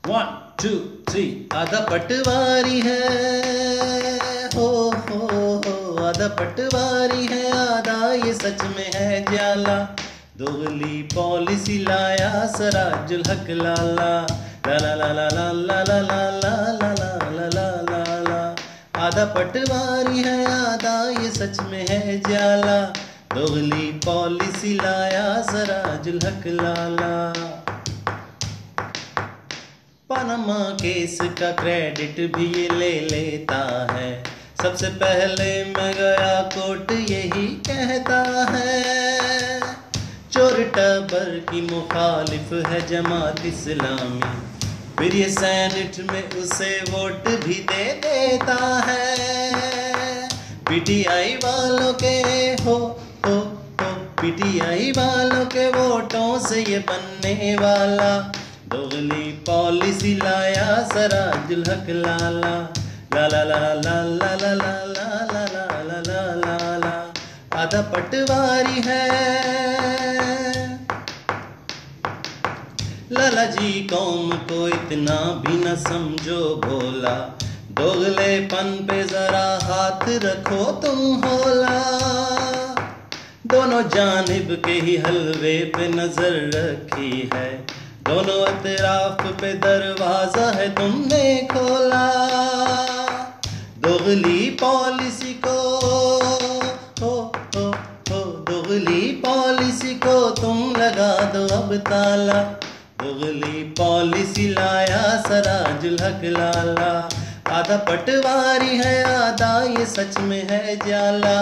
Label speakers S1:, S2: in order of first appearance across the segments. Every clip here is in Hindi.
S1: 1 2 3 आधा पटवारी है हो आधा पटवारी है आधा ये सच में है जाला। दोगली पॉलिसी लाया सराजुल हक लाला ला ला ला ला ला ला ला ला ला ला ला ला ला ला। आधा पटवारी है आधा ये सच में है जाला। दोगली पॉलिसी लाया सराजुल हक लाला। पनामा केस का क्रेडिट भी ये ले लेता है। सबसे पहले मैं गया कोर्ट यही कहता है। चोर टबर की मुखालिफ है जमात इस्लामी। फिर ये सेनेट में उसे वोट भी दे देता है। पीटीआई वालों के हो पीटीआई वालों के वोटों से ये बनने वाला। दोगली पॉलिसी लाया सराजुल हक लाला ला ला ला ला ला ला ला ला ला ला ला ला ला। आधा पटवारी है लाला जी कौम को इतना भी न समझो भोला। दोगलेपन पे जरा हाथ रखो तुम होला। दोनों जानिब के ही हलवे पे नजर रखी है। दोनों अतराफ पे दरवाजा है तुमने खोला। दोगली पॉलिसी को हो दोगली पॉलिसी को तुम लगा दो अब ताला। दोगली पॉलिसी लाया सराजुल हक लाला। आधा पटवारी है आधा ये सच में है जाला।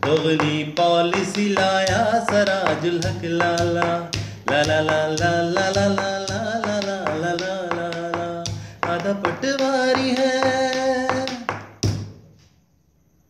S1: दोगली पॉलिसी लाया सराजुल हक लाला ला ला ला ला ला ला ला ला ला ला ला ला। आधा पटवारी